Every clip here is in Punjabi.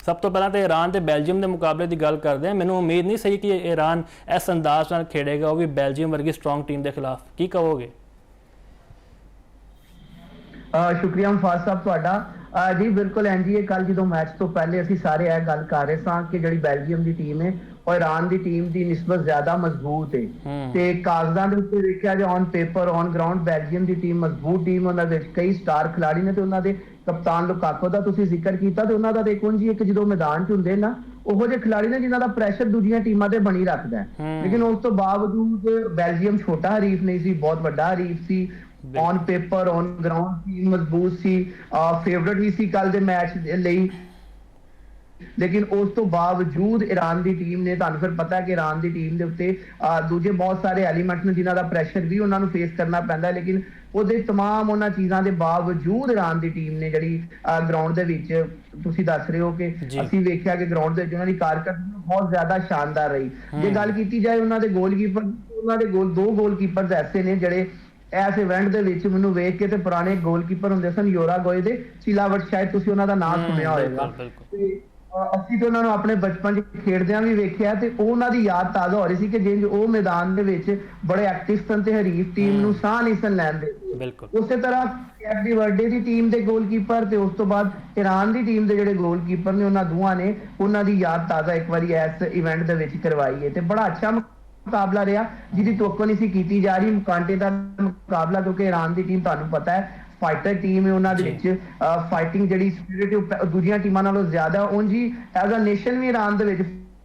ਸਭ ਤੋਂ ਪਹਿਲਾਂ ਤਾਂ ਈਰਾਨ ਤੇ ਬੈਲਜੀਅਮ ਦੇ ਮੁਕਾਬਲੇ ਦੀ ਗੱਲ ਕਰਦੇ ਹਾਂ। ਮੈਨੂੰ ਉਮੀਦ ਨਹੀਂ ਸੀ ਕਿ ਈਰਾਨ ਇਸ ਅੰਦਾਜ਼ ਨਾਲ ਖੇਡੇਗਾ, ਉਹ ਵੀ ਬੈਲਜੀਅਮ ਵਰਗੀ ਸਟਰੋਂਗ ਟੀਮ ਦੇ ਖਿਲਾਫ। ਕੀ ਕਹੋਗੇ? ਸ਼ੁਕਰੀਆ ਮੁਫਾਜ਼ ਸਾਹਿਬ ਤੁਹਾਡਾ। ਜੀ ਬਿਲਕੁਲ ਐਨਜੀ, ਕੱਲ ਜਦੋਂ ਮੈਚ ਤੋਂ ਪਹਿਲੇ ਅਸੀਂ ਸਾਰੇ ਇਹ ਗੱਲ ਕਰ ਰਹੇ ਸਾਂ ਕਿ ਜਿਹੜੀ ਬੈਲਜੀਅਮ ਦੀ ਟੀਮ ਹੈ ਉਹ ਈਰਾਨ ਦੀ ਟੀਮ ਦੀ ਨਿਸਬਤ ਜ਼ਿਆਦਾ ਮਜ਼ਬੂਤ ਹੈ ਤੇ ਕਾਗਜ਼ਾਂ ਦੇ ਉੱਤੇ ਵੇਖਿਆ ਜੇ on paper on ground Belgium the team ਮਜ਼ਬੂਤ ਟੀਮ, ਉਹਨਾਂ ਦੇ ਵਿੱਚ ਕਈ ਸਟਾਰ ਖਿਡਾਰੀ ਨੇ ਤੇ ਉਹਨਾਂ ਦੇ ਕਪਤਾਨ ਲੁਕਾਕੋ ਦਾ ਤੁਸੀਂ ਜ਼ਿਕਰ ਕੀਤਾ ਤੇ ਉਹਨਾਂ ਦਾ ਦੇਖੋ ਜੀ ਇੱਕ ਜਦੋਂ ਮੈਦਾਨ 'ਚ ਹੁੰਦੇ ਨਾ ਉਹੋ ਜਿਹੇ ਖਿਡਾਰੀ ਨੇ ਜਿਨ੍ਹਾਂ ਦਾ ਪ੍ਰੈਸ਼ਰ ਦੂਜੀਆਂ ਟੀਮਾਂ ਤੇ ਬਣੀ ਰੱਖਦਾ ਲੇਕਿਨ ਉਸ ਤੋਂ ਬਾਵਜੂਦ ਬੈਲਜੀਅਮ ਛੋਟਾ ਹਰੀਫ ਨਹੀਂ ਸੀ, ਬਹੁਤ ਵੱਡਾ ਹਰੀਫ ਸੀ। On paper on ground team ਮਜ਼ਬੂਤ ਸੀ, ਫੇਵਰਟ ਵੀ ਸੀ ਕੱਲ ਦੇ ਮੈਚ ਲਈ। ਲੇਕਿਨ ਉਸ ਤੋਂ ਬਾਵਜੂਦ ਈਰਾਨ ਦੀ ਟੀਮ ਨੇ, ਤੁਹਾਨੂੰ ਫਿਰ ਪਤਾ ਹੈ ਕਿ ਈਰਾਨ ਦੀ ਟੀਮ ਦੇ ਉੱਤੇ ਦੂਜੇ ਬਹੁਤ ਸਾਰੇ ਐਲੀਮੈਂਟ ਨੇ ਜਿਨ੍ਹਾਂ ਦਾ ਪ੍ਰੈਸ਼ਰ ਵੀ ਉਹਨਾਂ ਨੂੰ ਫੇਸ ਕਰਨਾ ਪੈਂਦਾ, ਲੇਕਿਨ ਉਹਦੇ ਤਮਾਮ ਉਹਨਾਂ ਚੀਜ਼ਾਂ ਦੇ ਬਾਵਜੂਦ ਈਰਾਨ ਦੀ ਟੀਮ ਨੇ ਜਿਹੜੀ ਗਰਾਊਂਡ ਦੇ ਵਿੱਚ ਤੁਸੀਂ ਦੱਸ ਰਹੇ ਹੋ ਕਿ ਅਸੀਂ ਵੇਖਿਆ ਕਿ ਗਰਾਊਂਡ ਦੇ ਵਿੱਚ ਉਹਨਾਂ ਦੀ ਕਾਰਕਰਦਗੀ ਬਹੁਤ ਜ਼ਿਆਦਾ ਸ਼ਾਨਦਾਰ ਰਹੀ। ਜੇ ਗੱਲ ਕੀਤੀ ਜਾਏ ਉਹਨਾਂ ਦੇ ਗੋਲਕੀਪਰ, ਉਹਨਾਂ ਦੇ ਦੋ ਗੋਲਕੀਪਰਸ ਐਸੇ ਨੇ ਜਿਹੜੇ ਇਸ ਇਵੈਂਟ ਦੇ ਵਿੱਚ ਮੈਨੂੰ ਵੇਖ ਕੇ ਤੇ ਪੁਰਾਣੇ ਗੋਲਕੀਪਰ ਹੁੰਦੇ ਸਨ ਯੋਰਾਗੋਏ ਦੇ, ਚਿਲਾਵਟ, ਸ਼ਾਇਦ ਤੁਸੀਂ ਉਹਨਾਂ ਦਾ ਨਾਮ ਸੁਣਿਆ ਹੋਵੇਗਾ। ਤੇ ਅਸੀਂ ਤੇ ਉਹਨਾਂ ਨੂੰ ਆਪਣੇ ਬਚਪਨ 'ਚ ਖੇਡਦਿਆਂ ਵੀ ਵੇਖਿਆ ਤੇ ਉਹਨਾਂ ਦੀ ਯਾਦ ਤਾਜ਼ਾ ਹੋ ਰਹੀ ਸੀ ਕਿ ਜਿੰਜ ਉਹ ਮੈਦਾਨ ਦੇ ਵਿੱਚ ਬੜੇ ਐਕਟਿਵ ਸਨ ਤੇ ਹਰੀਫ ਟੀਮ ਨੂੰ ਸਾਹ ਨਹੀਂ ਸਨ ਲੈਣ ਦੇ। ਉਸੇ ਤਰ੍ਹਾਂ ਕੈਪ ਵਰਡੇ ਦੀ ਟੀਮ ਦੇ ਗੋਲਕੀਪਰ ਤੇ ਉਸ ਤੋਂ ਬਾਅਦ ਈਰਾਨ ਦੀ ਟੀਮ ਦੇ ਜਿਹੜੇ ਗੋਲਕੀਪਰ ਨੇ ਉਹਨਾਂ ਦੋਵਾਂ ਨੇ ਉਹਨਾਂ ਦੀ ਯਾਦ ਤਾਜ਼ਾ ਇੱਕ ਵਾਰੀ ਇਸ ਇਵੈਂਟ ਦੇ ਵਿੱਚ ਕਰਵਾਈ ਹੈ ਤੇ ਬੜਾ ਅੱਛਾ ਮੁਕਾਬਲਾ ਰਿਹਾ ਜਿਹਦੀ ਤੋਕੋ ਨਹੀਂ ਸੀ ਕੀਤੀ ਜਾ ਰਹੀ। ਕਾਂਟੇ ਦਾ ਮੁਕਾਬਲਾ, ਕਿਉਂਕਿ ਈਰਾਨ ਦੀ ਟੀਮ ਤੁਹਾਨੂੰ ਪਤਾ ਹੈ ਫਾਈਟਰ ਟੀਮ ਹੈ, ਉਹਨਾਂ ਦੇ ਵਿੱਚ ਫਾਈਟਿੰਗ ਜਿਹੜੀ ਸਪਿਰਿਟ ਦੂਜੀਆਂ ਟੀਮਾਂ ਨਾਲੋਂ ਜ਼ਿਆਦਾ, ਉਂਝ ਹੀ ਐਜ਼ ਅ ਨੇਸ਼ਨ ਵੀ ਈਰਾਨ ਦੇ ਵਿੱਚ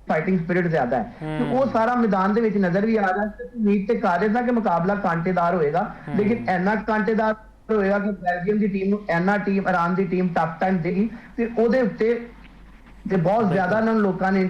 ਫਾਈਟਿੰਗ ਸਪਿਰਿਟ ਜ਼ਿਆਦਾ ਹੈ ਤੇ ਉਹ ਸਾਰਾ ਮੈਦਾਨ ਦੇ ਵਿੱਚ ਨਜ਼ਰ ਵੀ ਆ ਰਿਹਾ ਤੇ ਉਮੀਦ ਤੇ ਕਰ ਰਹੇ ਸਾਂ ਕਿ ਮੁਕਾਬਲਾ ਕਾਂਟੇਦਾਰ ਹੋਏਗਾ, ਲੇਕਿਨ ਇੰਨਾ ਕਾਂਟੇਦਾਰ ਹੋਏਗਾ ਕਿ ਬੈਲਜੀਅਮ ਦੀ ਟੀਮ ਨੂੰ ਇੰਨਾ ਈਰਾਨ ਦੀ ਟੀਮ ਟਫ ਟਾਈਮ ਦੇਗੀ ਤੇ ਉਹਦੇ ਉੱਤੇ ਤੇ ਬਹੁਤ ਜ਼ਿਆਦਾ ਲੋਕਾਂ ਨੂੰ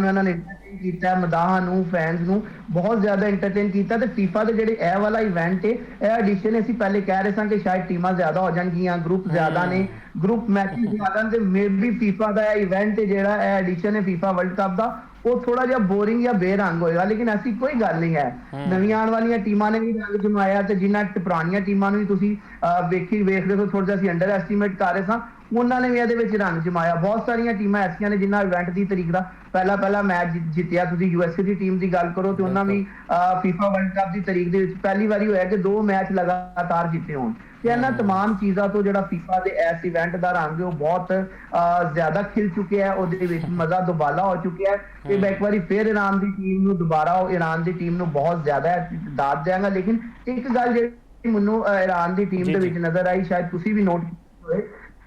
ਇਹਨਾਂ ਨੇ ਐਂਟਰਟੇਨ ਕੀਤਾ, ਮਦਾਹਾਂ ਨੂੰ, ਫੈਨਸ ਨੂੰ ਬਹੁਤ ਜ਼ਿਆਦਾ ਐਂਟਰਟੇਨ ਕੀਤਾ। ਤੇ ਫੀਫਾ ਦੇ ਜਿਹੜੇ ਇਹ ਵਾਲਾ ਇਵੈਂਟ ਹੈ, ਇਹ ਐਡੀਸ਼ਨ ਅਸੀਂ ਪਹਿਲੇ ਕਹਿ ਰਹੇ ਸਾਂ ਕਿ ਸ਼ਾਇਦ ਟੀਮਾਂ ਜ਼ਿਆਦਾ ਹੋ ਜਾਣਗੀਆਂ, ਗਰੁੱਪ ਜ਼ਿਆਦਾ ਨੇ, ਗਰੁੱਪ ਮੈਚਿਸ ਜ਼ਿਆਦਾ ਤੇ ਮੇਬੀ ਫੀਫਾ ਦਾ ਇਹ ਇਵੈਂਟ ਹੈ ਜਿਹੜਾ ਇਹ ਐਡੀਸ਼ਨ ਹੈ ਫੀਫਾ ਵਰਲਡ ਕੱਪ ਦਾ ਉਹ ਥੋੜਾ ਜਿਹਾ ਬੋਰਿੰਗ ਜਾਂ ਬੇਰੰਗ ਹੋਏਗਾ, ਲੇਕਿਨ ਐਸੀ ਕੋਈ ਗੱਲ ਨਹੀਂ ਹੈ। ਨਵੀਆਂ ਆਉਣ ਵਾਲੀਆਂ ਟੀਮਾਂ ਨੇ ਵੀ ਰੰਗ ਜਮਾਇਆ ਤੇ ਜਿਨ੍ਹਾਂ ਪੁਰਾਣੀਆਂ ਟੀਮਾਂ ਨੂੰ ਵੀ ਤੁਸੀਂ ਵੇਖਦੇ ਹੋ ਥੋੜਾ ਜਿਹਾ ਅਸੀਂ ਅੰਡਰ ਐਸਟੀਮੇਟ ਕਰ ਰਹੇ ਸਾਂ, ਉਹਨਾਂ ਨੇ ਵੀ ਇਹਦੇ ਵਿੱਚ ਰੰਗ ਜਮਾਇਆ। ਬਹੁਤ ਸਾਰੀਆਂ ਟੀਮਾਂ ਐਸੀਆਂ ਨੇ ਜਿਨ੍ਹਾਂ ਇਵੈਂਟ ਦੀ ਤਰੀਕ ਦਾ ਪਹਿਲਾ ਮੈਚ ਜਿੱਤਿਆ। ਤੁਸੀਂ ਯੂਐਸਏ ਦੀ ਟੀਮ ਦੀ ਗੱਲ ਕਰੋ ਤੇ ਉਹਨਾਂ ਵੀ ਫੀਫਾ ਵਰਲਡ ਕੱਪ ਦੀ ਤਰੀਕ ਦੇ ਵਿੱਚ ਪਹਿਲੀ ਵਾਰੀ ਹੋਇਆ ਕਿ 2 ਮੈਚ ਲਗਾਤਾਰ ਜਿੱਤੇ ਹੋਣ ਤੇ ਇਹਨਾਂ ਤਮਾਮ ਚੀਜ਼ਾਂ ਤੋਂ ਜਿਹੜਾ ਫੀਫਾ ਦੇ ਇਸ ਇਵੈਂਟ ਦਾ ਰੰਗ ਉਹ ਬਹੁਤ ਜ਼ਿਆਦਾ ਖਿਲ ਚੁੱਕਿਆ ਹੈ, ਉਹਦੇ ਵਿੱਚ ਮਜ਼ਾ ਦੁਬਾਲਾ ਹੋ ਚੁੱਕਿਆ ਹੈ ਤੇ ਮੈਂ ਇੱਕ ਵਾਰੀ ਫਿਰ ਈਰਾਨ ਦੀ ਟੀਮ ਨੂੰ ਦੁਬਾਰਾ ਈਰਾਨ ਦੀ ਟੀਮ ਨੂੰ ਬਹੁਤ ਜ਼ਿਆਦਾ ਦਾਦ ਦਿਆਂਗਾ। ਲੇਕਿਨ ਇੱਕ ਗੱਲ ਜਿਹੜੀ ਮੈਨੂੰ ਈਰਾਨ ਦੀ ਟੀਮ ਦੇ ਵਿੱਚ ਨਜ਼ਰ ਆਈ, ਸ਼ਾਇਦ ਤੁਸੀਂ ਵੀ ਨੋਟ ਕੀਤਾ ਹੋਵੇ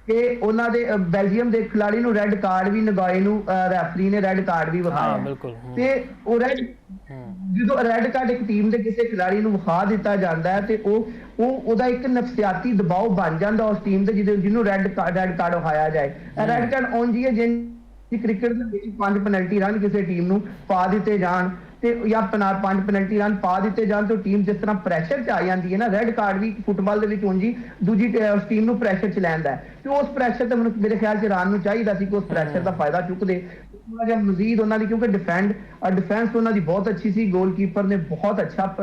ਕਿ ਉਹਨਾਂ ਦੇ ਬੈਲਜੀਅਮ ਦੇ ਖਿਡਾਰੀ ਨੂੰ ਰੈੱਡ ਕਾਰਡ ਵੀ, ਨਗਾਏ ਨੂੰ ਰੈਫਰੀ ਨੇ ਰੈੱਡ ਕਾਰਡ ਵੀ ਵਿਖਾਇਆ ਤੇ ਉਹ ਜਦੋਂ ਰੈੱਡ ਕਾਰਡ ਇੱਕ ਟੀਮ ਦੇ ਕਿਸੇ ਖਿਡਾਰੀ ਨੂੰ ਵਿਖਾ ਦਿੱਤਾ ਜਾਂਦਾ ਹੈ ਤੇ ਉਹਦਾ ਇੱਕ ਨਫਸਿਆਤੀ ਦਬਾਅ ਬਣ ਜਾਂਦਾ ਉਸ ਟੀਮ ਤੇ ਜਿਹਨੂੰ ਰੈੱਡ ਕਾਰਡ ਵਿਖਾਇਆ ਜਾਏ। ਰੈੱਡ ਕਾਰਡ ਉਂਝ ਹੀ ਹੈ ਜੇ ਕ੍ਰਿਕਟ ਦੇ ਵਿੱਚ 5 ਪੈਨਲਟੀ ਰਨ ਕਿਸੇ ਟੀਮ ਨੂੰ ਪਾ ਦਿੱਤੇ ਜਾਣ ਤੇ ਜਾਂ 5 ਪੈਨਲਟੀ ਰਨ ਪਾ ਦਿੱਤੇ ਜਾਣ ਤੇ ਟੀਮ ਜਿਸ ਤਰ੍ਹਾਂ ਪ੍ਰੈਸ਼ਰ 'ਚ ਆ ਜਾਂਦੀ ਹੈ ਨਾ, ਰੈੱਡ ਕਾਰਡ ਵੀ ਫੁੱਟਬਾਲ ਦੇ ਵਿੱਚ ਉਂਝ ਹੀ ਦੂਜੀ ਟੀਮ ਨੂੰ ਪ੍ਰੈਸ਼ਰ 'ਚ ਲੈਂਦਾ ਤੇ ਉਸ ਪ੍ਰੈਸ਼ਰ ਤੇ ਮੇਰੇ ਖਿਆਲ 'ਚ ਈਰਾਨ ਨੂੰ ਚਾਹੀਦਾ ਸੀ ਕਿ ਉਸ ਪ੍ਰੈਸ਼ਰ ਦਾ ਫਾਇਦਾ ਚੁੱਕਦੇ ਥੋੜਾ ਜਿਹਾ ਮਜ਼ੀਦ ਉਹਨਾਂ ਦੀ, ਕਿਉਂਕਿ ਡਿਫੈਂਸ ਉਹਨਾਂ ਦੀ ਬਹੁਤ ਅੱਛੀ ਸੀ। ਗੋਲਕੀਪਰ ਨੇ ਬਹੁਤ ਅੱਛਾ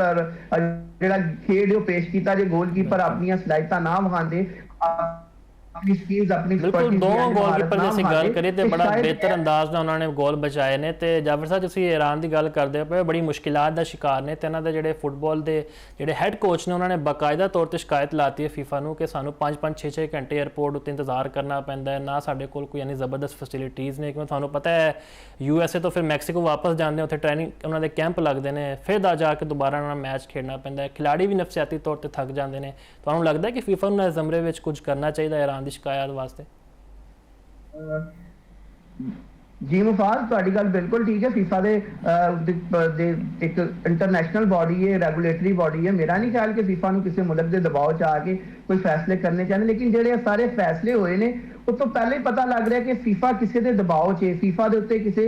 ਜਿਹੜਾ ਖੇਡ ਉਹ ਪੇਸ਼ ਕੀਤਾ। ਜੇ ਗੋਲਕੀਪਰ ਆਪਣੀਆਂ ਸਲਾਈਤਾਂ ਨਾ ਵਿਖਾਉਂਦੇ, ਆਪਣੀ ਸਕਿੱਲਸ, ਆਪਣੀ ਬਿਲਕੁਲ ਦੋਨੋਂ ਗੋਲਕੀਪਰ ਦੀ ਅਸੀਂ ਗੱਲ ਕਰੀਏ ਤੇ ਬੜਾ ਬਿਹਤਰ ਅੰਦਾਜ਼ ਨਾਲ ਉਹਨਾਂ ਨੇ ਗੋਲ ਬਚਾਏ ਨੇ। ਤੇ ਜਾਬਰ ਸਾਹਿਬ ਤੁਸੀਂ ਈਰਾਨ ਦੀ ਗੱਲ ਕਰਦੇ ਪਏ, ਬੜੀ ਮੁਸ਼ਕਿਲਾਤ ਦਾ ਸ਼ਿਕਾਰ ਨੇ ਤੇ ਇਹਨਾਂ ਦੇ ਜਿਹੜੇ ਫੁੱਟਬਾਲ ਦੇ ਜਿਹੜੇ ਹੈੱਡ ਕੋਚ ਨੇ ਉਹਨਾਂ ਨੇ ਬਾਕਾਇਦਾ ਤੌਰ ਤੇ ਸ਼ਿਕਾਇਤ ਲਾਤੀ ਹੈ ਫੀਫਾ ਨੂੰ ਕਿ ਸਾਨੂੰ 5-5 6-6 ਘੰਟੇ ਏਅਰਪੋਰਟ ਉੱਤੇ ਇੰਤਜ਼ਾਰ ਕਰਨਾ ਪੈਂਦਾ ਹੈ, ਨਾ ਸਾਡੇ ਕੋਲ ਕੋਈ ਯਾਨੀ ਜ਼ਬਰਦਸਤ ਫੈਸਿਲਿਟੀਜ਼ ਨੇ। ਕਿਉਂਕਿ ਤੁਹਾਨੂੰ ਪਤਾ ਹੈ USA ਤੋਂ ਫਿਰ ਮੈਕਸੀਕੋ ਵਾਪਸ ਜਾਂਦੇ, ਉੱਥੇ ਟ੍ਰੇਨਿੰਗ ਉਹਨਾਂ ਦੇ ਕੈਂਪ ਲੱਗਦੇ ਨੇ, ਫਿਰ ਜਾ ਕੇ ਦੁਬਾਰਾ ਉਹਨਾਂ ਨੂੰ ਮੈਚ ਖੇਡਣਾ ਪੈਂਦਾ ਹੈ। ਖਿਲਾੜੀ ਵੀ ਨਫਸਿਆਤੀ ਤੌਰ ਤੇ ਥੱਕ ਜਾਂਦੇ ਨੇ। ਤੁਹਾਨੂੰ ਲੱਗਦਾ ਕਿ ਫੀਫਾ ਨੂੰ ਇਸ ਜ਼ਮਰੇ ਵਿੱਚ ਕੁਝ ਕਰਨਾ ਚਾਹੀਦਾ ਈਰਾਨ ਦੀ ਸ਼ਿਕਾਇਤ ਵਾਸਤੇ? ਜੀ ਮੁਫਾਜ਼, ਤੁਹਾਡੀ ਗੱਲ ਬਿਲਕੁਲ ਠੀਕ ਹੈ। ਫੀਫਾ ਦੇ ਇੱਕ ਇੰਟਰਨੈਸ਼ਨਲ ਬਾਡੀ ਹੈ, ਰੈਗੂਲੇਟਰੀ ਬਾਡੀ ਹੈ। ਮੇਰਾ ਨਹੀਂ ਖਿਆਲ ਕਿ ਫੀਫਾ ਨੂੰ ਕਿਸੇ ਮੁਲਕ ਦੇ ਦਬਾਅ 'ਚ ਆ ਕੇ ਕੋਈ ਫੈਸਲੇ ਕਰਨੇ ਚਾਹੀਦੇ, ਲੇਕਿਨ ਜਿਹੜੇ ਸਾਰੇ ਫੈਸਲੇ ਹੋਏ ਨੇ ਉਸ ਤੋਂ ਪਹਿਲਾਂ ਹੀ ਪਤਾ ਲੱਗ ਰਿਹਾ ਕਿ ਫੀਫਾ ਕਿਸੇ ਦੇ ਦਬਾਅ 'ਚ ਹੈ। ਫੀਫਾ ਦੇ ਉੱਤੇ ਕਿਸੇ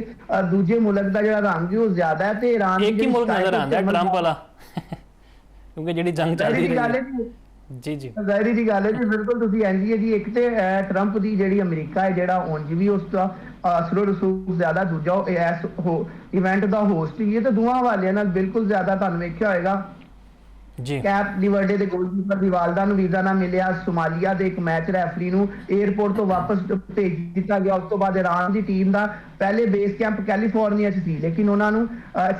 ਦੂਜੇ ਮੁਲਕ ਦਾ ਜਿਹੜਾ ਰੰਗ ਉਹ ਜ਼ਿਆਦਾ ਹੈ ਤੇ ਈਰਾਨ ਦੀ ਇੱਕ ਹੀ ਮੁਲਕ ਨਜ਼ਰ ਆਉਂਦਾ ਟਰੰਪ ਵਾਲਾ ਕਿਉਂਕਿ ਜਿਹੜੀ ਜੰਗ ਚੱਲਦੀ ਰਹੀ ਹੈ। ਜੀ ਜ਼ਾਹਿਰੀ ਜੀ ਗੱਲ ਹੈ ਜੀ, ਬਿਲਕੁਲ ਤੁਸੀਂ ਐਨਜੀ ਹੈ ਜੀ। ਇੱਕ ਤੇ ਟਰੰਪ ਦੀ ਜਿਹੜੀ ਅਮਰੀਕਾ ਹੈ ਜਿਹੜਾ ਉਂਝ ਵੀ ਉਸ ਦਾ ਅਸਰੋ ਰਸੂਖ ਜ਼ਿਆਦਾ, ਦੂਜਾ ਉਹ ਇਸ ਇਵੈਂਟ ਦਾ ਹੋਸਟ ਹੀ ਹੈ ਤੇ ਦੋਵਾਂ ਹਵਾਲਿਆਂ ਨਾਲ ਬਿਲਕੁਲ ਜ਼ਿਆਦਾ ਤੁਹਾਨੂੰ ਵੇਖਿਆ ਹੋਏਗਾ ਜੀ ਕੈਪ ਲਿਵਰਡੇ ਦੇ ਗੋਲਕੀਪਰ ਦੀ ਵਾਲਦਾ ਨੂੰ ਵੀਜ਼ਾ ਨਾ ਮਿਲਿਆ, ਸੋਮਾਲੀਆ ਦੇ ਇੱਕ ਮੈਚ ਰੈਫਰੀ ਨੂੰ 에ਅਰਪੋਰਟ ਤੋਂ ਵਾਪਸ ਭੇਜ ਦਿੱਤਾ ਗਿਆ। ਉਸ ਤੋਂ ਬਾਅਦ ਇਰਾਨ ਦੀ ਟੀਮ ਦਾ ਪਹਿਲੇ ਬੇਸ ਕੈਂਪ ਕੈਲੀਫੋਰਨੀਆ 'ਚ ਸੀ, ਲੇਕਿਨ ਉਹਨਾਂ ਨੂੰ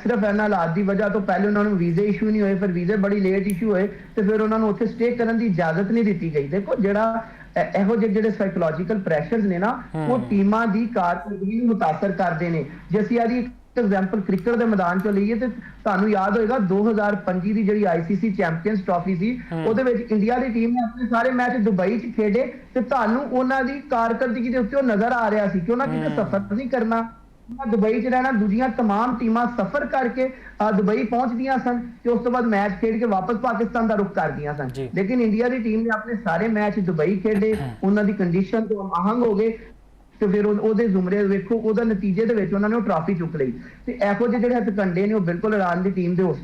ਸਿਰਫ ਇਹਨਾਂ ਹਾਲਾਤ ਦੀ ਵਜ੍ਹਾ ਤੋਂ ਪਹਿਲੇ ਉਹਨਾਂ ਨੂੰ ਵੀਜ਼ੇ ਇਸ਼ੂ ਨਹੀਂ ਹੋਏ, ਫਿਰ ਵੀਜ਼ੇ ਬੜੀ ਲੇਟ ਇਸ਼ੂ ਹੋਏ ਤੇ ਫਿਰ ਉਹਨਾਂ ਨੂੰ ਉੱਥੇ ਸਟੇ ਕਰਨ ਦੀ ਇਜਾਜ਼ਤ ਨਹੀਂ ਦਿੱਤੀ ਗਈ। ਦੇਖੋ ਜਿਹੜਾ ਇਹੋ ਜਿਹੇ ਜਿਹੜੇ ਸਾਈਕੋਲੋਜੀਕਲ ਪ੍ਰੈਸ਼ਰਸ ਨੇ ਨਾ, ਉਹ ਟੀਮਾਂ ਦੀ ਕਾਰਕਰਦਗੀ ਨੂੰ ਮੁਤਾਸਰ ਕਰਦੇ ਨੇ। ਜੇ ਅਸੀਂ ਇਹਦੀ ਐਗਜ਼ਾਮਪਲ ਕ੍ਰਿਕਟ ਦੇ ਮੈਦਾਨ ਚੋਂ ਲਈਏ ਤੇ ਤੁਹਾਨੂੰ ਯਾਦ ਹੋਏਗਾ 2025 ਦੀ ਜਿਹੜੀ ICC ਚੈਂਪੀਅਨਸ ਟਰਾਫੀ ਸੀ, ਉਹਦੇ ਵਿੱਚ ਇੰਡੀਆ ਦੀ ਟੀਮ ਨੇ ਆਪਣੇ ਸਾਰੇ ਮੈਚ ਦੁਬਈ 'ਚ ਖੇਡੇ ਤੇ ਤੁਹਾਨੂੰ ਉਹਨਾਂ ਦੀ ਕਾਰਕਰਦਗੀ ਦੇ ਉੱਤੇ ਉਹ ਨਜ਼ਰ ਆ ਰਿਹਾ ਸੀ ਕਿ ਉਹਨਾਂ ਕਿਤੇ ਸਫ਼ਰ ਨਹੀਂ ਕਰਨਾ, ਦੁਬਈ 'ਚ ਰਹਿਣਾ। ਦੂਜੀਆਂ तमाम ਟੀਮਾਂ ਸਫ਼ਰ ਕਰਕੇ ਦੁਬਈ ਪਹੁੰਚਦੀਆਂ ਸਨ ਤੇ ਉਸ ਤੋਂ ਬਾਅਦ ਮੈਚ ਖੇਡ ਕੇ ਵਾਪਸ ਪਾਕਿਸਤਾਨ ਦਾ ਰੁਖ ਕਰਦੀਆਂ ਸਨ, ਲੇਕਿਨ ਇੰਡੀਆ ਦੀ ਟੀਮ ਨੇ ਆਪਣੇ ਸਾਰੇ ਮੈਚ ਦੁਬਈ ਖੇਡੇ, ਉਹਨਾਂ ਦੀ ਕੰਡੀਸ਼ਨ ਤੋਂ ਆਹੰਗ ਹੋ ਗਏ ਤੇ ਫਿਰ ਉਹਦੇ ਜ਼ੁਮਰੇ ਵੇਖੋ, ਉਹਦਾ ਨਤੀਜੇ ਦੇ ਵਿੱਚ ਉਹਨਾਂ ਨੇ ਉਹ ਟਰਾਫੀ ਚੁੱਕ ਲਈ। ਤੇ ਇਹੋ ਜਿਹੇ ਜਿਹੜੇ ਹੱਥਕੰਡੇ ਨੇ ਉਹ ਬਿਲਕੁਲ ਇਰਾਨ ਦੀ ਟੀਮ ਦੇ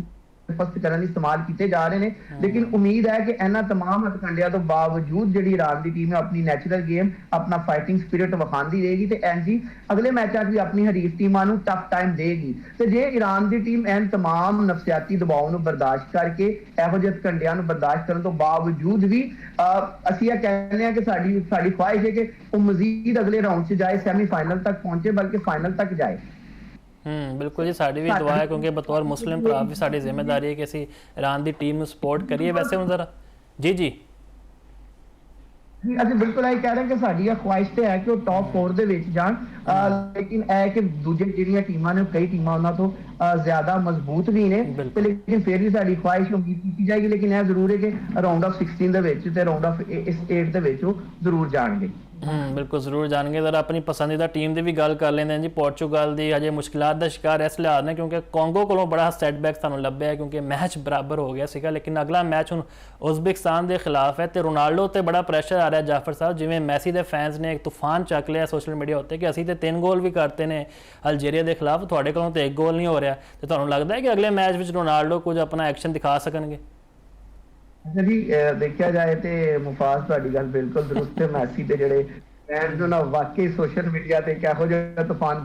ਪਸਤ ਕਰਨ ਲਈ ਇਸਤੇਮਾਲ ਕੀਤੇ ਜਾ ਰਹੇ ਨੇ, ਲੇਕਿਨ ਉਮੀਦ ਹੈ ਕਿ ਇਹਨਾਂ तमाम ਹੱਥਕੰਡਿਆਂ ਤੋਂ ਬਾਵਜੂਦ ਜਿਹੜੀ ਇਰਾਨ ਦੀ ਟੀਮ ਹੈ ਆਪਣੀ ਨੈਚੁਰਲ ਗੇਮ, ਆਪਣਾ ਫਾਈਟਿੰਗ ਸਪਿਰਿਟ ਵਿਖਾਉਂਦੀ ਰਹੇਗੀ ਤੇ ਐਨਜੀ ਅਗਲੇ ਮੈਚਾਂ 'ਚ ਵੀ ਆਪਣੀ ਹਰੀਫ ਟੀਮਾਂ ਨੂੰ ਟਫ ਟਾਈਮ ਦੇਗੀ। ਤੇ ਜੇ ਇਰਾਨ ਦੀ ਟੀਮ ਐਨ तमाम ਨਫਸਿਆਤੀ ਦਬਾਅ ਨੂੰ ਬਰਦਾਸ਼ਤ ਕਰਕੇ, ਇਹੋ ਜਿਹੇ ਹੱਥਕੰਡਿਆਂ ਨੂੰ ਬਰਦਾਸ਼ਤ ਕਰਨ ਤੋਂ ਬਾਵਜੂਦ ਵੀ ਅਸੀਂ ਇਹ ਕਹਿੰਦੇ ਹਾਂ ਕਿ ਸਾਡੀ ਖੁਆਇਸ਼ ਹੈ ਕਿ ਉਹ ਮਜ਼ੀਦ ਅਗਲੇ ਰਾਊਂਡ 'ਚ ਜਾਏ, ਸੈਮੀਫਾਈਨਲ ਤੱਕ ਪਹੁੰਚੇ, ਬਲਕਿ ਫਾਈਨਲ ਤੱਕ ਜਾਏ। ਬਿਲਕੁਲ ਜੀ, ਸਾਡੀ ਵੀ ਦੁਆ ਹੈ ਕਿਉਂਕਿ ਬਤੌਰ ਮੁਸਲਿਮ ਭਰਾ ਵੀ ਸਾਡੀ ਜ਼ਿੰਮੇਵਾਰੀ ਹੈ ਕਿ ਅਸੀਂ ਇਰਾਨ ਦੀ ਟੀਮ ਨੂੰ ਸਪੋਰਟ ਕਰੀਏ। ਵੈਸੇ ਹੁਣ ਜ਼ਰਾ ਜੀ ਅਸੀਂ ਬਿਲਕੁਲ ਇਹ ਕਹਿ ਰਹੇ ਕਿ ਸਾਡੀ ਇਹ ਖੁਆਇਸ਼ ਤੇ ਹੈ ਕਿ ਉਹ ਟੌਪ 4 ਦੇ ਵਿੱਚ ਜਾਣ, ਲੇਕਿਨ ਇਹ ਕਿ ਦੂਜੇ ਜਿਹੜੀਆਂ ਟੀਮਾਂ ਨੇ ਕਈ ਟੀਮਾਂ ਉਹਨਾਂ ਤੋਂ ਜ਼ਿਆਦਾ ਮਜ਼ਬੂਤ ਵੀ ਨੇ, ਲੇਕਿਨ ਫਿਰ ਵੀ ਸਾਡੀ ਖੁਆਇਸ਼ ਉਮੀਦ ਕੀਤੀ ਜਾਏਗੀ। ਲੇਕਿਨ ਇਹ ਜ਼ਰੂਰ ਹੈ ਕਿ ਰਾਊਂਡ ਆਫ 16 ਦੇ ਵਿੱਚ ਤੇ ਰਾਊਂਡ ਆਫ 8 ਦੇ ਵਿੱਚ ਉਹ ਜ਼ਰੂਰ ਜਾਣਗੇ। ਬਿਲਕੁਲ ਜ਼ਰੂਰ ਜਾਣਗੇ। ਜ਼ਰਾ ਆਪਣੀ ਪਸੰਦੀਦਾ ਟੀਮ ਦੀ ਵੀ ਗੱਲ ਕਰ ਲੈਂਦੇ ਹਾਂ ਜੀ। ਪੋਰਚੁਗਲ ਦੀ ਅਜੇ ਮੁਸ਼ਕਿਲਾਤ ਦਾ ਸ਼ਿਕਾਰ ਇਸ ਲਿਹਾਜ਼ ਨੇ ਕਿਉਂਕਿ ਕੋਂਗੋ ਕੋਲੋਂ ਬੜਾ ਸੈਟਬੈਕ ਸਾਨੂੰ ਲੱਭਿਆ ਕਿਉਂਕਿ ਮੈਚ ਬਰਾਬਰ ਹੋ ਗਿਆ ਸੀਗਾ, ਲੇਕਿਨ ਅਗਲਾ ਮੈਚ ਹੁਣ ਉਜ਼ਬੇਕਿਸਤਾਨ ਦੇ ਖਿਲਾਫ ਹੈ ਤੇ ਰੋਨਾਲਡੋ ਤੇ ਬੜਾ ਪ੍ਰੈਸ਼ਰ ਆ ਰਿਹਾ ਜਾਫਰ ਸਾਹਿਬ। ਜਿਵੇਂ ਮੈਸੀ ਦੇ ਫੈਨਸ ਨੇ ਇੱਕ ਤੂਫਾਨ ਚੱਕ ਲਿਆ ਸੋਸ਼ਲ ਮੀਡੀਆ ਉੱਤੇ ਕਿ ਅਸੀਂ ਤੇ 3 ਗੋਲ ਵੀ ਕਰਤੇ ਨੇ ਅਲਜੀਰੀਆ ਦੇ ਖਿਲਾਫ, ਤੁਹਾਡੇ ਕੋਲੋਂ ਤੇ 1 ਗੋਲ ਨਹੀਂ ਹੋ ਰਿਹਾ, ਤੇ ਤੁਹਾਨੂੰ ਲੱਗਦਾ ਹੈ ਕਿ ਅਗਲੇ ਮੈਚ ਵਿੱਚ ਰੋਨਾਲਡੋ ਕੁਝ ਆਪਣਾ ਐਕਸ਼ਨ ਦਿਖਾ ਸਕਣਗੇ? ਜੀ ਦੇਖਿਆ ਜਾਏ ਤੇ ਮੁਫਾਜ਼ ਤੁਹਾਡੀ ਗੱਲ ਬਿਲਕੁਲ ਦਰੁਸਤ ਹੈ। ਮੈਸੀ ਦੇ ਜਿਹੜੇ ਫੈਨਸ ਨੂੰ ਵਾਕਈ ਸੋਸ਼ਲ ਮੀਡੀਆ ਤੇ ਕਿਹੋ ਜਿਹਾ ਤੂਫਾਨ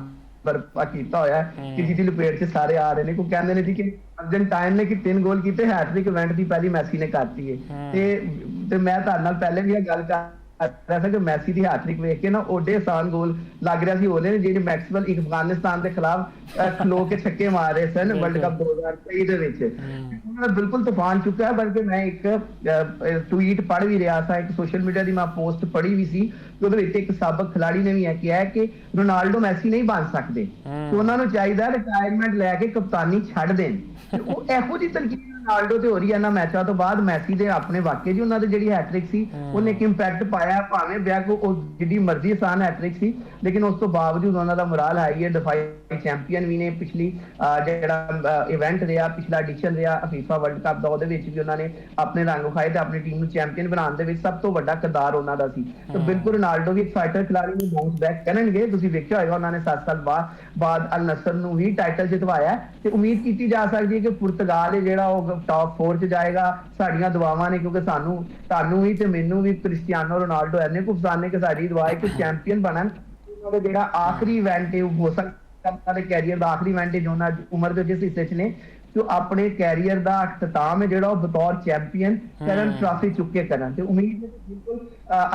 ਬਰਪਾ ਕੀਤਾ ਹੋਇਆ ਕਿ ਜਿਹਦੀ ਲਪੇਟ 'ਚ ਸਾਰੇ ਆ ਰਹੇ ਨੇ। ਕੋਈ ਕਹਿੰਦੇ ਨੇ ਜੀ ਕਿ ਅਰਜਨਟਾਈਨ ਨੇ ਕਿ 3 ਗੋਲ ਕੀਤੇ, ਹੈਟ੍ਰਿਕ ਇਵੈਂਟ ਦੀ ਪਹਿਲੀ ਮੈਸੀ ਨੇ ਕਰਤੀ ਹੈ। ਤੇ ਮੈਂ ਤੁਹਾਡੇ ਨਾਲ ਪਹਿਲੇ ਵੀ ਇਹ ਗੱਲ ਕਰ ਰਿਹਾ ਸੀ ਕਿ ਮੈਸੀ ਦੀ ਹੈਟ੍ਰਿਕ ਵੇਖ ਕੇ ਨਾ ਓਡੇ ਆਸਾਨ ਗੋਲ ਲੱਗ ਰਿਹਾ ਸੀ ਉਹਨੇ ਜਿਹੜੇ ਮੈਕਸਵੈਲ ਅਫਗਾਨਿਸਤਾਨ ਦੇ ਖਿਲਾਫ ਖਲੋ ਕੇ ਛੱਕੇ ਮਾਰ ਰਹੇ ਸਨ ਵਰਲਡ ਕੱਪ 2023 ਦੇ ਵਿੱਚ। ਉਹਨਾਂ ਦਾ ਬਿਲਕੁਲ ਤੂਫਾਨ ਚੁੱਕਾ ਹੈ। ਬਲਕਿ ਮੈਂ ਇੱਕ ਟਵੀਟ ਪੜ੍ਹ ਵੀ ਰਿਹਾ ਸੀ, ਇੱਕ ਸੋਸ਼ਲ ਮੀਡੀਆ ਦੀ ਮੈਂ ਪੋਸਟ ਪੜ੍ਹੀ ਵੀ ਸੀ, ਉਹਦੇ ਵਿੱਚ ਇੱਕ ਸਾਬਕ ਖਿਲਾੜੀ ਨੇ ਵੀ ਇਹ ਕਿਹਾ ਕਿ ਰੋਨਾਲਡੋ ਮੈਸੀ ਨਹੀਂ ਬਣ ਸਕਦੇ ਤੇ ਉਹਨਾਂ ਨੂੰ ਚਾਹੀਦਾ ਰਿਟਾਇਰਮੈਂਟ ਲੈ ਕੇ ਕਪਤਾਨੀ ਛੱਡ ਦੇਣ। ਉਹ ਇਹੋ ਜਿਹੀ ਤਨਕੀਦ ਰੋਨਾਲਡੋ ਤੇ ਹੋ ਰਹੀ ਹੈ ਇਹਨਾਂ ਮੈਚਾਂ ਤੋਂ ਬਾਅਦ। ਮੈਸੀ ਦੇ ਆਪਣੇ ਵਾਕਈ ਜੀ ਉਹਨਾਂ ਦੇ ਜਿਹੜੀ ਹੈਟ੍ਰਿਕ ਸੀ ਉਹਨੇ ਇੱਕ ਇੰਪੈਕਟ ਪਾਇਆ, ਭਾਵੇਂ ਬਿਆਕ ਉਹ ਜਿੱਡੀ ਮਰਜ਼ੀ ਆਸਾਨ ਹੈਟ੍ਰਿਕ ਸੀ, ਲੇਕਿਨ ਉਸ ਤੋਂ ਬਾਵਜੂਦ ਉਹਨਾਂ ਦਾ ਮੁਰਾਲ ਹਾਈ ਹੈ। ਡਿਫਾਈਨਿੰਗ ਚੈਂਪੀਅਨ ਵੀ ਨੇ, ਪਿਛਲੀ ਜਿਹੜਾ ਇਵੈਂਟ ਰਿਹਾ, ਪਿਛਲਾ ਐਡੀਸ਼ਨ ਰਿਹਾ FIFA ਵਰਲਡ ਕੱਪ ਦਾ, ਉਹਦੇ ਵਿੱਚ ਵੀ ਉਹਨਾਂ ਨੇ ਆਪਣੇ ਰੰਗ ਵਿਖਾਏ ਤੇ ਆਪਣੀ ਟੀਮ ਨੂੰ ਚੈਂਪੀਅਨ ਬਣਾਉਣ ਦੇ ਵਿੱਚ ਸਭ ਤੋਂ ਵੱਡਾ ਕਿਰਦਾਰ ਉਹਨਾਂ ਦਾ ਸੀ। ਤੇ ਬਿਲਕੁਲ ਰੋਨਾਲਡੋ ਵੀ ਇੱਕ ਫਾਈਟਰ ਖਿਲਾੜੀ ਨੂੰ ਬਾਉਂਸ ਬੈਕ ਕਰਨਗੇ। ਤੁਸੀਂ ਵੇਖਿਆ ਹੋਏਗਾ ਉਹਨਾਂ ਨੇ 7 ਸਾਲ ਬਾਅਦ ਅਲ ਨਸਰ ਨੂੰ ਹੀ ਟਾਈਟਲ ਜਿਤਵਾਇਆ ਤੇ ਉਮੀਦ ਕੀਤੀ ਜਾ ਸਕਦੀ ਹੈ ਕਿ ਪੁਰਤਗਾਲ ਜਿਹੜਾ ਉਹ ਟੌਪ 4 'ਚ ਜਾਏਗਾ। ਸਾਡੀਆਂ ਦੁਆਵਾਂ ਨੇ ਕਿਉਂਕਿ ਤੁਹਾਨੂੰ ਵੀ ਤੇ ਮੈਨੂੰ ਵੀ ਕ੍ਰਿਸਟੀਆਨੋ ਰੋਨਾਲਡੋ ਐਨੇ ਕੁ ਪਸੰਦ ਨੇ ਕਿ ਸਾਡੀ ਦੁਆ ਹੈ ਕਿ ਚੈਂਪੀਅਨ ਬਣਨ। ਉਹਨਾਂ ਦਾ ਜਿਹੜਾ ਆਖਰੀ ਇਵੈਂਟ ਹੈ ਉਹ ਹੋ ਸਕਦਾ ਉਹਨਾਂ ਦੇ ਕੈਰੀਅਰ ਦਾ ਆਖਰੀ ਇਵੈਂਟ ਹੈ ਜੋ ਉਹਨਾਂ ਉਮਰ ਦੇ ਜਿਸ ਹਿੱਸੇ 'ਚ ਨੇ ਜੋ ਆਪਣੇ ਕੈਰੀਅਰ ਦਾ ਅਖਤਤਾਮ ਹੈ ਜਿਹੜਾ ਉਹ ਬਤੌਰ ਚੈਂਪੀਅਨ ਕਰਨ, ਟਰਾਫੀ ਚੁੱਕ ਕੇ ਕਰਨ। ਤੇ ਉਮੀਦ ਹੈ ਕਿ ਬਿਲਕੁਲ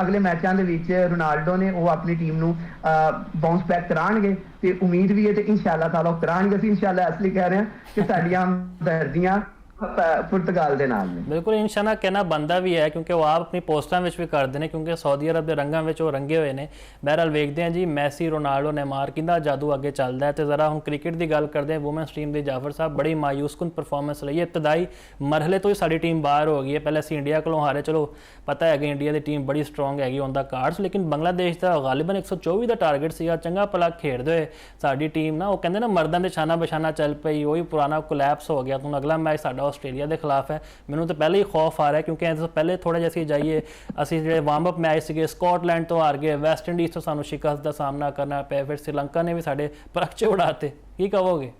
ਅਗਲੇ ਮੈਚਾਂ ਦੇ ਵਿੱਚ ਰੋਨਾਲਡੋ ਨੇ ਉਹ ਆਪਣੀ ਟੀਮ ਨੂੰ ਬਾਉਂਸ ਬੈਕ ਕਰਾਉਣਗੇ ਤੇ ਉਮੀਦ ਵੀ ਹੈ ਤੇ ਇਨਸ਼ਾਅੱਲਾ ਤਾਲਾ ਕਰਾਉਣਗੇ। ਅਸੀਂ ਇਨਸ਼ਾਅੱਲਾ ਇਸ ਲਈ ਕਹਿ ਰਹੇ ਹਾਂ ਕਿ ਸਾਡੀਆਂ ਹਮਦਰਦੀਆਂ ਪੁਰਤਗਾਲ ਦੇ ਨਾਲ ਨੇ। ਬਿਲਕੁਲ ਇਨਸ਼ਾਅੱਲਾ ਕਹਿਣਾ ਬਣਦਾ ਵੀ ਹੈ ਕਿਉਂਕਿ ਉਹ ਆਪ ਆਪਣੀ ਪੋਸਟਾਂ ਵਿੱਚ ਵੀ ਕਰਦੇ ਨੇ ਕਿਉਂਕਿ ਸਾਊਦੀ ਅਰਬ ਦੇ ਰੰਗਾਂ ਵਿੱਚ ਉਹ ਰੰਗੇ ਹੋਏ ਨੇ। ਬਹਰਹਾਲ ਵੇਖਦੇ ਹਾਂ ਜੀ ਮੈਸੀ, ਰੋਨਾਲਡੋ, ਨੇਮਾਰ ਕਿੰਦਾ ਜਾਦੂ ਅੱਗੇ ਚੱਲਦਾ ਹੈ। ਤੇ ਜ਼ਰਾ ਹੁਣ ਕ੍ਰਿਕਟ ਦੀ ਗੱਲ ਕਰਦੇ ਹਾਂ। ਵੂਮੈਨਸ ਟੀਮ ਦੀ ਜਾਫਰ ਸਾਹਿਬ ਬੜੀ ਮਾਯੂਸਕੁਨ ਪਰਫਾਰਮੈਂਸ ਲਈ ਹੈ। ਇਬਤਦਾਈ ਮਰਹਲੇ ਤੋਂ ਹੀ ਸਾਡੀ ਟੀਮ ਬਾਹਰ ਹੋ ਗਈ ਹੈ। ਪਹਿਲੇ ਅਸੀਂ ਇੰਡੀਆ ਕੋਲੋਂ ਹਾਰੇ, ਚਲੋ ਪਤਾ ਹੈ ਕਿ ਇੰਡੀਆ ਦੀ ਟੀਮ ਬੜੀ ਸਟਰੋਂਗ ਹੈਗੀ ਔਨ ਦਾ ਕਾਰਡਸ, ਲੇਕਿਨ ਬੰਗਲਾਦੇਸ਼ ਦਾ ਗਾਲਿਬਨ 124 ਦਾ ਟਾਰਗੇਟ ਸੀਗਾ। ਚੰਗਾ ਭਲਾ ਖੇਡਦੇ ਹੋਏ ਸਾਡੀ ਟੀਮ ਨਾ ਉਹ ਕਹਿੰਦੇ ਨਾ ਮਰਦਾਂ ਦੇ ਛਾਨਾ ਬਛਾਨਾ ਚੱਲ ਪਈ, ਉਹੀ ਪੁਰਾਣਾ ਕੋਲੈਪਸ ਹੋ ਗਿਆ। ਹੁਣ ਅਗਲਾ ਮੈਚ ਸਾਡਾ ਆਸਟ੍ਰੇਲੀਆ ਦੇ ਖਿਲਾਫ ਹੈ। ਮੈਨੂੰ ਤਾਂ ਪਹਿਲੇ ਹੀ ਖੌਫ ਆ ਰਿਹਾ ਕਿਉਂਕਿ ਇਸ ਤੋਂ ਪਹਿਲੇ ਥੋੜਾ ਜਿਹਾ ਅਸੀਂ ਜਾਈਏ, ਅਸੀਂ ਜਿਹੜੇ ਵਾਰਮ ਅਪ ਮੈਚ ਸੀਗੇ ਸਕਾਟਲੈਂਡ ਤੋਂ ਹਾਰ ਗਏ, ਵੈਸਟ ਇੰਡੀਜ਼ ਤੋਂ ਸਾਨੂੰ ਸ਼ਿਕਸਤ ਦਾ ਸਾਹਮਣਾ ਕਰਨਾ ਪਿਆ, ਫਿਰ ਸ਼੍ਰੀਲੰਕਾ ਨੇ ਵੀ ਸਾਡੇ ਪਰਖਚੇ ਉਡਾਤੇ। ਕੀ ਕਹੋਗੇ?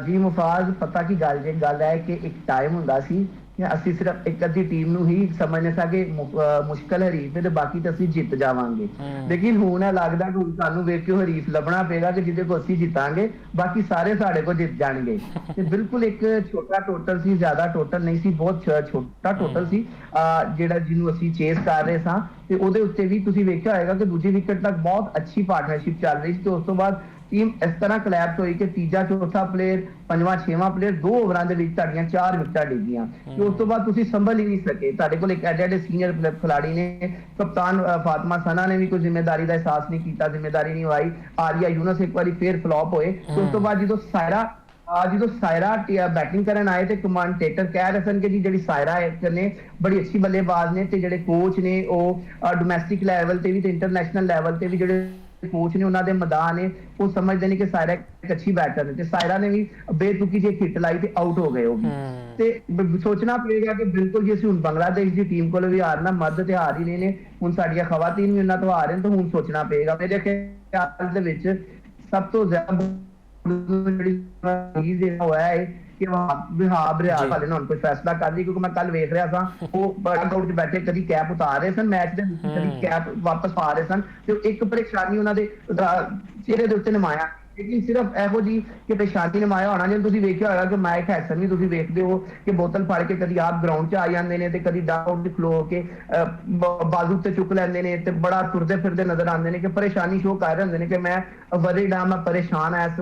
ਜੀ ਮੁਫਾਜ਼, ਪਤਾ ਕੀ ਗੱਲ ਹੈ ਕਿ ਇੱਕ ਟਾਈਮ ਹੁੰਦਾ ਸੀ ਜਾਂ ਅਸੀਂ ਸਿਰਫ ਇੱਕ ਅੱਧੀ ਟੀਮ ਨੂੰ ਹੀ ਸਮਝਨੇ ਸਾਂ ਕਿ ਮੁਸ਼ਕਲ ਹਰੀਫ ਹੈ ਤੇ ਬਾਕੀ ਤਾਂ ਅਸੀਂ ਜਿੱਤ ਜਾਵਾਂਗੇ। ਲੇਕਿਨ ਹੁਣ ਇਹ ਲੱਗਦਾ ਕਿ ਸਾਨੂੰ ਵੇਖ ਕੇ ਹਰੀਫ ਲੱਭਣਾ ਪਏਗਾ ਕਿ ਜਿਹਦੇ ਕੋਲ ਅਸੀਂ ਜਿੱਤਾਂਗੇ, ਬਾਕੀ ਸਾਰੇ ਸਾਡੇ ਕੋਲ ਜਿੱਤ ਜਾਣਗੇ। ਤੇ ਬਿਲਕੁਲ ਇੱਕ ਛੋਟਾ ਟੋਟਲ ਸੀ, ਜ਼ਿਆਦਾ ਟੋਟਲ ਨਹੀਂ ਸੀ, ਬਹੁਤ ਛੋਟਾ ਟੋਟਲ ਸੀ ਜਿਹੜਾ ਜਿਹਨੂੰ ਅਸੀਂ ਚੇਸ ਕਰ ਰਹੇ ਸਾਂ। ਤੇ ਉਹਦੇ ਉੱਤੇ ਵੀ ਤੁਸੀਂ ਵੇਖਿਆ ਹੋਏਗਾ ਕਿ ਦੂਜੀ ਵਿਕਟ ਤੱਕ ਬਹੁਤ ਅੱਛੀ ਪਾਰਟਨਰਸ਼ਿਪ ਚੱਲ ਰਹੀ ਸੀ ਤੇ ਉਸ ਤੋਂ ਬਾਅਦ ਟੀਮ ਇਸ ਤਰ੍ਹਾਂ ਕਲੈਪਸ ਹੋਈ ਕਿ ਤੀਜਾ ਚੌਥਾ ਪਲੇਅਰ, ਪੰਜਵਾਂ ਛੇਵਾਂ ਪਲੇਅਰ 2 ਓਵਰਾਂ ਦੇ ਵਿੱਚ ਤੁਹਾਡੀਆਂ 4 ਵਿਕਟਾਂ ਡਿੱਗੀਆਂ ਤੇ ਉਸ ਤੋਂ ਬਾਅਦ ਤੁਸੀਂ ਸੰਭਲ ਹੀ ਨਹੀਂ ਸਕੇ। ਤੁਹਾਡੇ ਕੋਲ ਇੱਕ ਐਡੇ ਸੀਨੀਅਰ ਖਿਲਾੜੀ ਨੇ, ਕਪਤਾਨ ਫਾਤਮਾ ਸਨਾ ਨੇ ਵੀ ਕੋਈ ਜ਼ਿੰਮੇਵਾਰੀ ਦਾ ਅਹਿਸਾਸ ਨਹੀਂ ਕੀਤਾ, ਜ਼ਿੰਮੇਵਾਰੀ ਨਹੀਂ ਨਿਭਾਈ। ਆਰੀਆ ਯੂਨਸ ਇੱਕ ਵਾਰੀ ਫੇਰ ਫਲॉप ਹੋਏ ਤੇ ਉਸ ਤੋਂ ਬਾਅਦ ਜਦੋਂ ਸਾਇਰਾ ਬੈਟਿੰਗ ਕਰਨ ਆਏ ਤੇ ਕਮਾਂਡੇਟਰ ਕਹਿ ਰਹੇ ਸਨ ਕਿ ਜੀ ਜਿਹੜੀ ਸਾਇਰਾ ਨੇ ਬੜੀ ਅੱਛੀ ਬੱਲੇਬਾਜ਼ ਨੇ ਤੇ ਜਿਹੜੇ ਕੋਚ ਨੇ ਉਹ ਡੋਮੈਸਟਿਕ ਲੈਵਲ ਤੇ ਵੀ ਤੇ ਇੰਟਰਨੈਸ਼ਨਲ ਲੈਵਲ ਤੇ ਵੀ ਜਿਹੜੇ ਕੋਚ ਨੇ ਉਹਨਾਂ ਦੇ ਮੈਦਾਨ ਨੇ ਉਹ ਸਮਝਦੇ ਨੇ ਕਿ ਸਾਇਰਾ ਇੱਕ ਅੱਛੀ ਬੈਟਰ ਹੈ ਤੇ ਸਾਇਰਾ ਨੇ ਵੀ ਬੇਤੁਕੀ ਜਿਹੀ ਹਿੱਟ ਲਾਈ ਤੇ ਆਊਟ ਹੋ ਗਏ ਉਹ ਵੀ। ਤੇ ਸੋਚਣਾ ਪਏਗਾ ਕਿ ਬਿਲਕੁਲ ਜੇ ਅਸੀਂ ਹੁਣ ਬੰਗਲਾਦੇਸ਼ ਦੀ ਟੀਮ ਕੋਲ ਵੀ ਹਾਰਨਾ, ਮੱਧ ਤੇ ਹਾਰ ਹੀ ਰਹੇ ਨੇ, ਹੁਣ ਸਾਡੀਆਂ ਖਵਾਤੀਨ ਵੀ ਉਹਨਾਂ ਤੋਂ ਹਾਰ ਰਹੇ ਨੇ, ਤਾਂ ਹੁਣ ਸੋਚਣਾ ਪਏਗਾ। ਮੇਰੇ ਖਿਆਲ ਦੇ ਵਿੱਚ ਸਭ ਤੋਂ ਜ਼ਿਆਦਾ ਜਿਹੜੀ ਹੋਇਆ ਹੈ ਕਿ ਵਿਹਾਬ ਰਿਆਲ ਵਾਲੇ ਨੇ ਹੁਣ ਕੋਈ ਫੈਸਲਾ ਕਰ ਲਈ, ਕਿਉਂਕਿ ਮੈਂ ਕੱਲ ਵੇਖ ਰਿਹਾ ਸਾਂ ਉਹ ਆਊਟ 'ਚ ਬੈਠੇ ਕਦੀ ਕੈਪ ਉਤਾਰ ਰਹੇ ਸਨ ਮੈਚ ਦੇ ਵਿੱਚ, ਕਦੀ ਕੈਪ ਵਾਪਸ ਪਾ ਰਹੇ ਸਨ ਤੇ ਇੱਕ ਪਰੇਸ਼ਾਨੀ ਉਹਨਾਂ ਦੇ ਚਿਹਰੇ ਦੇ ਉੱਤੇ ਨਮਾਇਆ। ਲੇਕਿਨ ਸਿਰਫ ਇਹੋ ਜੀ ਕਿ ਪਰੇਸ਼ਾਨੀ ਨਮਾਇਆ ਹੋਣਾ, ਜਿਵੇਂ ਤੁਸੀਂ ਵੇਖਿਆ ਹੋਇਆ ਕਿ ਮਾਈਕ ਹੈਸਨ ਵੀ ਤੁਸੀਂ ਵੇਖਦੇ ਹੋ ਕਿ ਬੋਤਲ ਫੜ ਕੇ ਕਦੀ ਆਪ ਗਰਾਊਂਡ 'ਚ ਆ ਜਾਂਦੇ ਨੇ ਤੇ ਕਦੀ ਡਾਊਨ ਤੇ ਖਲੋ ਕੇ ਬਾਜ਼ੂ ਤੇ ਚੁੱਕ ਲੈਂਦੇ ਨੇ ਤੇ ਬੜਾ ਤੁਰਦੇ ਫਿਰਦੇ ਨਜ਼ਰ ਆਉਂਦੇ ਨੇ ਕਿ ਪਰੇਸ਼ਾਨੀ ਸ਼ੋ ਕਰ ਰਹੇ ਹੁੰਦੇ ਨੇ ਕਿ ਮੈਂ ਵਰੀਡ ਆ, ਮੈਂ ਪਰੇਸ਼ਾਨ ਆ ਇਸ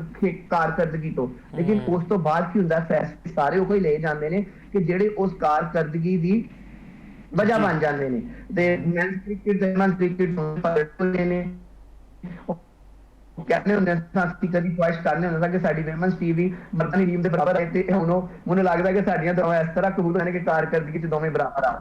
ਕਾਰਕਰਦਗੀ ਤੋਂ। ਲੇਕਿਨ ਉਸ ਤੋਂ ਬਾਅਦ ਕੀ ਹੁੰਦਾ, ਫੈਸਲੇ ਸਾਰੇ ਉਹ ਹੀ ਲਏ ਜਾਂਦੇ ਨੇ ਕਿ ਜਿਹੜੇ ਉਸ ਕਾਰਕਰਦਗੀ ਦੀ ਵਜ੍ਹਾ ਬਣ ਜਾਂਦੇ ਨੇ। ਤੇ ਮੈਨਸ ਕ੍ਰਿਕਟ ਨੇ कहने होंगे कभी ख्वाहिश करने होंगे कि साडी वुमेन्स टीम भी मर्दानी टीम के बराबर है, ते हुण मैनूं लगदा कि साडीਆਂ ਦੋਵਾਂ ਇਸ ਤਰ੍ਹਾਂ ਕਬੂਲ ਹੋਣੇ कि कारकर्दगी च दोवें बराबर आ